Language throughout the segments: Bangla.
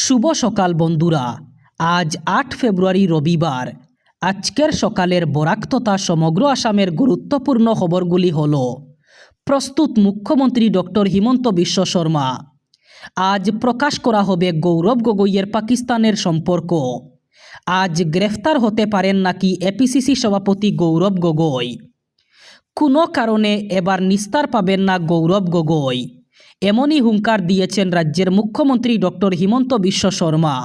শুভ সকাল বন্ধুরা। আজ ৮ ফেব্রুয়ারি রবিবার। আজকের সকালের বরাক তথা সমগ্র আসামের গুরুত্বপূর্ণ খবরগুলি হল: প্রস্তুত মুখ্যমন্ত্রী ডক্টর হিমন্ত বিশ্ব শর্মা। আজ প্রকাশ করা হবে গৌরব গগৈয়ের পাকিস্তানের সম্পর্ক। আজ গ্রেফতার হতে পারেন নাকি এপিসিসি সভাপতি গৌরব গগৈ। কোনো কারণে এবার নিস্তার পাবেন না গৌরব গগৈ, এমনই হুঙ্কার দিয়েছেন রাজ্যের মুখ্যমন্ত্রী ডক্টর হিমন্ত বিশ্ব শর্মা।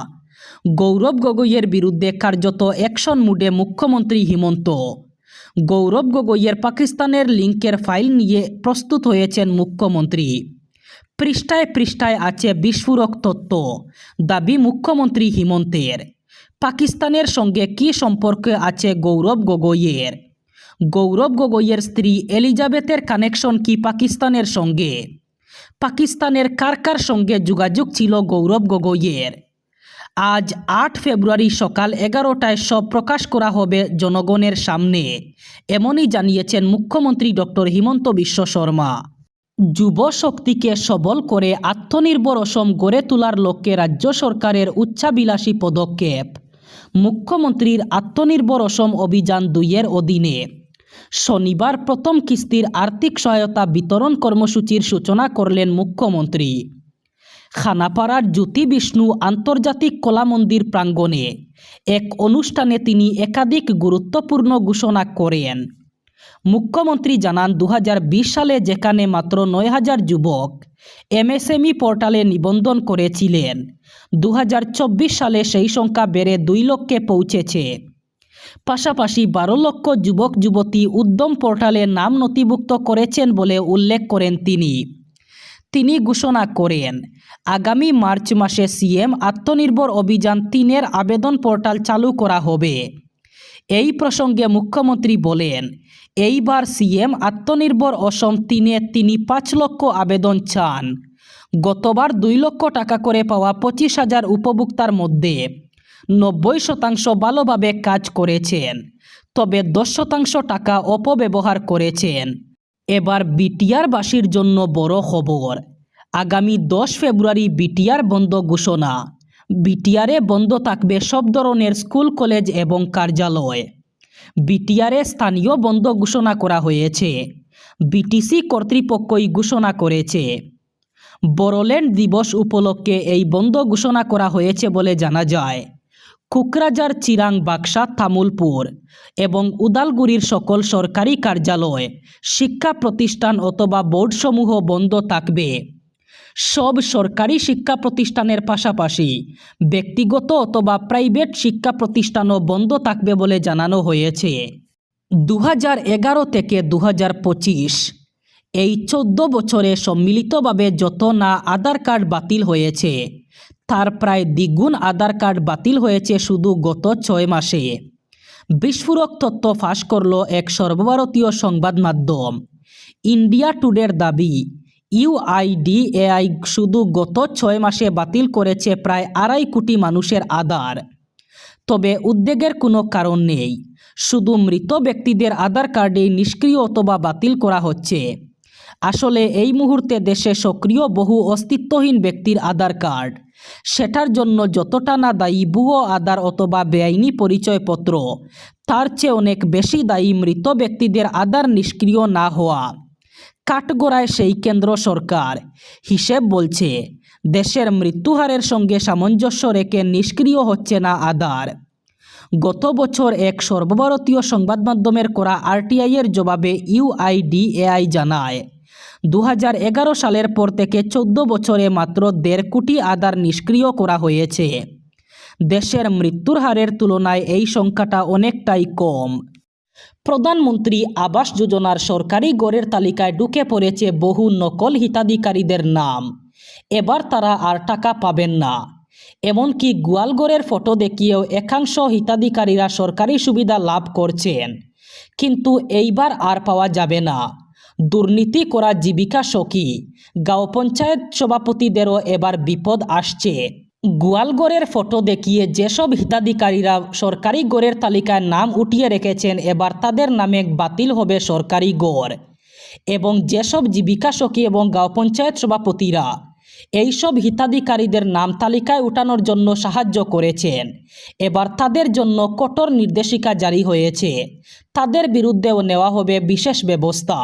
গৌরব গগৈয়ের বিরুদ্ধে কার্যত অ্যাকশন মুডে মুখ্যমন্ত্রী হিমন্ত। গৌরব গগৈয়ের পাকিস্তানের লিঙ্কের ফাইল নিয়ে প্রস্তুত হয়েছেন মুখ্যমন্ত্রী। পৃষ্ঠায় পৃষ্ঠায় আছে বিস্ফোরক তথ্য, দাবি মুখ্যমন্ত্রী হিমন্তের। পাকিস্তানের সঙ্গে কী সম্পর্ক আছে গৌরব গগৈয়ের? গৌরব গগৈয়ের স্ত্রী এলিজাবেথের কানেকশন কি পাকিস্তানের সঙ্গে? পাকিস্তানের কার কার সঙ্গে যোগাযোগ ছিল গৌরব গগৈয়ের? আজ ৮ ফেব্রুয়ারি সকাল ১১টায় সব প্রকাশ করা হবে জনগণের সামনে, এমনই জানিয়েছেন মুখ্যমন্ত্রী ডক্টর হিমন্ত বিশ্ব শর্মা। যুব শক্তিকে সবল করে আত্মনির্ভর অসম গড়ে তোলার লক্ষ্যে রাজ্য সরকারের উচ্চাভিলাষী পদক্ষেপ। মুখ্যমন্ত্রীর আত্মনির্ভর অসম অভিযান ২-এর অধীনে শনিবার প্রথম কিস্তির আর্থিক সহায়তা বিতরণ কর্মসূচির সূচনা করলেন মুখ্যমন্ত্রী। খানাপাড়ার জ্যোতি বিষ্ণু আন্তর্জাতিক কলা মন্দির প্রাঙ্গণে এক অনুষ্ঠানে তিনি একাধিক গুরুত্বপূর্ণ ঘোষণা করেন। মুখ্যমন্ত্রী জানান, ২০২০ সালে যেখানে মাত্র ৯,০০০ যুবক এমএসএমই পোর্টালে নিবন্ধন করেছিলেন, ২০২৪ সালে সেই সংখ্যা বেড়ে ২ লক্ষে পৌঁছেছে। পাশাপাশি ১২ লক্ষ যুবক যুবতী উদ্যম পোর্টালে নাম নথিভুক্ত করেছেন বলে উল্লেখ করেন তিনি ঘোষণা করেন, আগামী মার্চ মাসে সিএম আত্মনির্ভর অভিযান ৩-এর আবেদন পোর্টাল চালু করা হবে। এই প্রসঙ্গে মুখ্যমন্ত্রী বলেন, এইবার সিএম আত্মনির্ভর অসম ৩-এ তিনি ৫ লক্ষ আবেদন চান। গতবার ২ লক্ষ টাকা করে পাওয়া ২৫,০০০ উপভোক্তার মধ্যে ৯০% ভালোভাবে কাজ করেছেন, তবে ১০% টাকা অপব্যবহার করেছেন। এবার বিটিআরবাসীর জন্য বড় খবর। আগামী ১০ ফেব্রুয়ারি বিটিআর বন্ধ ঘোষণা। বিটিআরে বন্ধ থাকবে সব ধরনের স্কুল, কলেজ এবং কার্যালয়। বিটিআরে স্থানীয় বন্ধ ঘোষণা করা হয়েছে। বিটিসি কর্তৃপক্ষই ঘোষণা করেছে। বড়োল্যান্ড দিবস উপলক্ষে এই বন্ধ ঘোষণা করা হয়েছে বলে জানা যায়। কোকরাঝার, চিরাং, বাক্সা, তামুলপুর এবং উদালগুড়ির সকল সরকারি কার্যালয়, শিক্ষা প্রতিষ্ঠান অথবা বোর্ডসমূহ বন্ধ থাকবে। সব সরকারি শিক্ষা প্রতিষ্ঠানের পাশাপাশি ব্যক্তিগত অথবা প্রাইভেট শিক্ষা প্রতিষ্ঠানও বন্ধ থাকবে বলে জানানো হয়েছে। ২০১১ থেকে ২০২৫ এই ১৪ বছরে সম্মিলিতভাবে যত না আধার কার্ড বাতিল হয়েছে, তার প্রায় দ্বিগুণ আধার কার্ড বাতিল হয়েছে শুধু গত ৬ মাসে। বিস্ফোরক তথ্য ফাঁস করল এক সর্বভারতীয় সংবাদ মাধ্যম। ইন্ডিয়া টুডের দাবি, ইউআইডিএআই শুধু গত ৬ মাসে বাতিল করেছে প্রায় ২.৫ কোটি মানুষের আধার। তবে উদ্বেগের কোনো কারণ নেই, শুধু মৃত ব্যক্তিদের আধার কার্ডেই নিষ্ক্রিয় অথবা বাতিল করা হচ্ছে। আসলে এই মুহূর্তে দেশে সক্রিয় বহু অস্তিত্বহীন ব্যক্তির আধার কার্ড। সেটার জন্য যতটা না দায়ী ভুয়ো আধার অথবা বেআইনি পরিচয়পত্র, তার চেয়ে অনেক বেশি দায়ী মৃত ব্যক্তিদের আধার নিষ্ক্রিয় না হওয়া। কাঠগড়ায় সেই কেন্দ্র সরকার। হিসেব বলছে, দেশের মৃত্যুহারের সঙ্গে সামঞ্জস্য রেখে নিষ্ক্রিয় হচ্ছে না আধার। গত বছর এক সর্বভারতীয় সংবাদ মাধ্যমের করা আরটিআইয়ের জবাবে ইউআইডিএআই জানায়, ২০১১ সালের পর থেকে ১৪ বছরে মাত্র ১.৫ কোটি আধার নিষ্ক্রিয় করা হয়েছে। দেশের মৃত্যুর হারের তুলনায় এই সংখ্যাটা অনেকটাই কম। প্রধানমন্ত্রী আবাস যোজনার সরকারি ঘরের তালিকায় ঢুকে পড়েছে বহু নকল হিতাধিকারীদের নাম। এবার তারা আর টাকা পাবেন না। এমনকি গোয়ালঘরের ফটো দেখিয়েও একাংশ হিতাধিকারীরা সরকারি সুবিধা লাভ করছেন, কিন্তু এইবার আর পাওয়া যাবে না। দুর্নীতি করা জীবিকা সখী গাঁও পঞ্চায়েত সভাপতিদেরও এবার বিপদ আসছে। গোয়ালঘরের ফটো দেখিয়ে যেসব হিতাধিকারীরা সরকারি ঘরের তালিকায় নাম উঠিয়ে রেখেছেন, এবার তাদের নামে বাতিল হবে সরকারি ঘর। এবং যেসব জীবিকা সখী এবং গাঁও পঞ্চায়েত সভাপতিরা এইসব হিতাধিকারীদের নাম তালিকায় উঠানোর জন্য সাহায্য করেছেন। এবার তাদের জন্য কঠোর নির্দেশিকা জারি হয়েছে। তাদের বিরুদ্ধেও নেওয়া হবে বিশেষ ব্যবস্থা।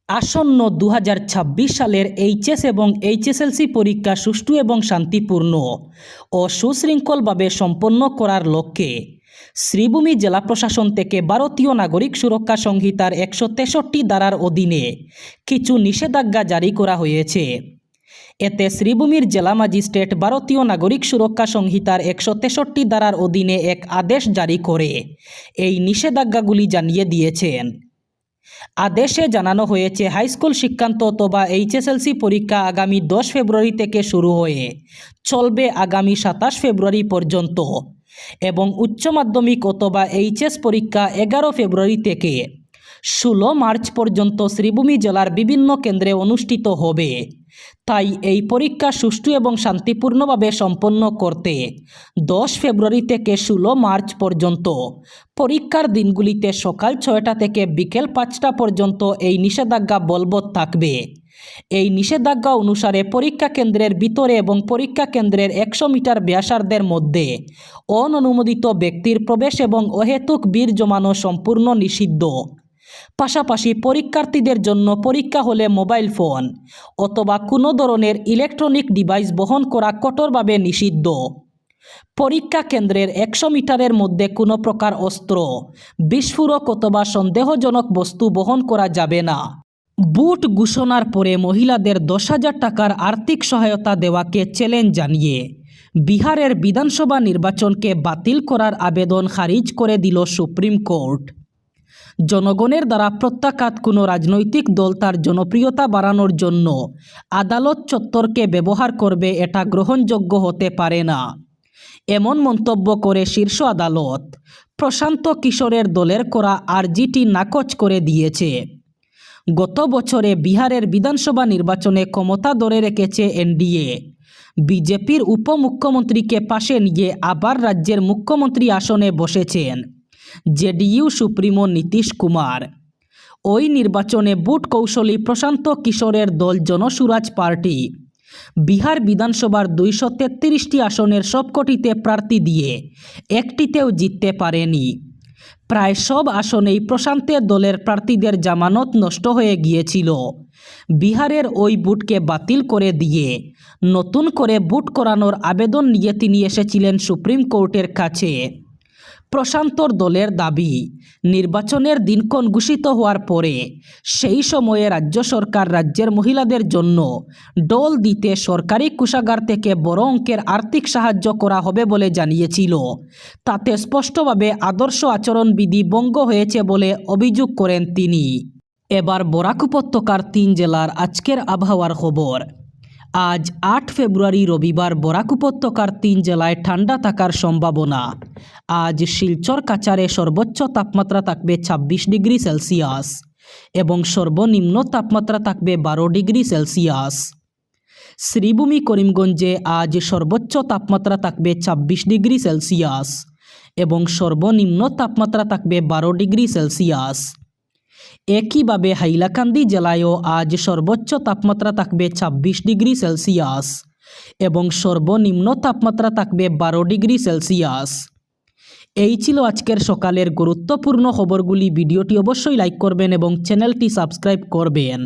আসন্ন 2026 সালের এইচএস এবং এইচএসএলসি পরীক্ষা সুষ্ঠু এবং শান্তিপূর্ণ ও সুশৃঙ্খলভাবে সম্পন্ন করার লক্ষ্যে শ্রীভূমি জেলা প্রশাসন থেকে ভারতীয় নাগরিক সুরক্ষা সংহিতার 163 ধারার অধীনে কিছু নিষেধাজ্ঞা জারি করা হয়েছে। এতে শ্রীভূমির জেলা ম্যাজিস্ট্রেট ভারতীয় নাগরিক সুরক্ষা সংহিতার 163 ধারার অধীনে এক আদেশ জারি করে এই নিষেধাজ্ঞাগুলি জানিয়ে দিয়েছেন। আদেশে জানানো হয়েছে, হাইস্কুল শিক্ষান্ত অথবা এইচএসএলসি পরীক্ষা আগামী 10 ফেব্রুয়ারি থেকে শুরু হয়ে চলবে আগামী 27 ফেব্রুয়ারি পর্যন্ত এবং উচ্চ মাধ্যমিক অথবা এইচএস পরীক্ষা 11 ফেব্রুয়ারি থেকে 16 মার্চ পর্যন্ত শ্রীভূমি জেলার বিভিন্ন কেন্দ্রে অনুষ্ঠিত হবে। তাই এই পরীক্ষা সুষ্ঠু এবং শান্তিপূর্ণভাবে সম্পন্ন করতে 10 ফেব্রুয়ারি থেকে 16 মার্চ পর্যন্ত পরীক্ষার দিনগুলিতে সকাল 6টা থেকে বিকেল 5টা পর্যন্ত এই নিষেধাজ্ঞা বলবৎ থাকবে। এই নিষেধাজ্ঞা অনুসারে পরীক্ষা কেন্দ্রের ভিতরে এবং পরীক্ষা কেন্দ্রের 100 মিটার ব্যাসার্ধের মধ্যে অননুমোদিত ব্যক্তির প্রবেশ এবং অহেতুক ভিড় জমানো সম্পূর্ণ নিষিদ্ধ। পাশাপাশি পরীক্ষার্থীদের জন্য পরীক্ষা হলে মোবাইল ফোন অথবা কোনো ধরনের ইলেকট্রনিক ডিভাইস বহন করা কঠোরভাবে নিষিদ্ধ। পরীক্ষা কেন্দ্রের 100 মিটারের মধ্যে কোনো প্রকার অস্ত্র, বিস্ফোরক অথবা সন্দেহজনক বস্তু বহন করা যাবে না। বুট ঘোষণার পরে মহিলাদের 10,000 টাকার আর্থিক সহায়তা দেওয়াকে চ্যালেঞ্জ জানিয়ে বিহারের বিধানসভা নির্বাচনকে বাতিল করার আবেদন খারিজ করে দিল সুপ্রিম কোর্ট। জনগণের দ্বারা প্রত্যাখ্যাত কোনো রাজনৈতিক দল তার জনপ্রিয়তা বাড়ানোর জন্য আদালত চত্বরকে ব্যবহার করবে, এটা গ্রহণযোগ্য হতে পারে না। এমন মন্তব্য করে শীর্ষ আদালত প্রশান্ত কিশোরের দলের করা আর্জিটি নাকচ করে দিয়েছে। গত বছরে বিহারের বিধানসভা নির্বাচনে ক্ষমতা ধরে রেখেছে এনডিএ। বিজেপির উপমুখ্যমন্ত্রীকে পাশে নিয়ে আবার রাজ্যের মুখ্যমন্ত্রী আসনে বসেছেন জেডিইউ সুপ্রিমো নীতিশ কুমার। ওই নির্বাচনে বুট কৌশলী প্রশান্ত কিশোরের দল জনসুরাজ পার্টি বিহার বিধানসভার 233টি আসনের সবকটিতে প্রার্থী দিয়ে একটিতেও জিততে পারেনি। প্রায় সব আসনেই প্রশান্তের দলের প্রার্থীদের জামানত নষ্ট হয়ে গিয়েছিল। বিহারের ওই বুটকে বাতিল করে দিয়ে নতুন করে বুট করানোর আবেদন নিয়ে তিনি এসেছিলেন সুপ্রিম কোর্টের কাছে। প্রশান্তর দলের দাবি, নির্বাচনের দিনক্ষণ ঘোষিত হওয়ার পরে সেই সময়ে রাজ্য সরকার রাজ্যের মহিলাদের জন্য ডোল দিতে সরকারি কোষাগার থেকে বড় অঙ্কের আর্থিক সাহায্য করা হবে বলে জানিয়েছিল। তাতে স্পষ্টভাবে আদর্শ আচরণবিধি ভঙ্গ হয়েছে বলে অভিযোগ করেন তিনি। এবার বরাক উপত্যকার 3 জেলার আজকের আবহাওয়ার খবর। আজ 8 ফেব্রুয়ারি রবিবার বরাক উপত্যকার 3 জেলায় ঠান্ডা থাকার সম্ভাবনা। আজ শিলচর কাছাড়ে সর্বোচ্চ তাপমাত্রা থাকবে 26 ডিগ্রি সেলসিয়াস এবং সর্বনিম্ন তাপমাত্রা থাকবে 12 ডিগ্রি সেলসিয়াস। শ্রীভূমি করিমগঞ্জে আজ সর্বোচ্চ তাপমাত্রা থাকবে 26 ডিগ্রি সেলসিয়াস এবং সর্বনিম্ন তাপমাত্রা থাকবে 12 ডিগ্রি সেলসিয়াস। একইভাবে হাইলাকান্দি জেলায়ও আজ সর্বোচ্চ তাপমাত্রা থাকবে 26 ডিগ্রি সেলসিয়াস এবং সর্বনিম্ন তাপমাত্রা থাকবে 12 ডিগ্রি সেলসিয়াস। এই ছিল আজকের সকালের গুরুত্বপূর্ণ খবরগুলি। ভিডিওটি অবশ্যই লাইক করবেন এবং চ্যানেলটি সাবস্ক্রাইব করবেন।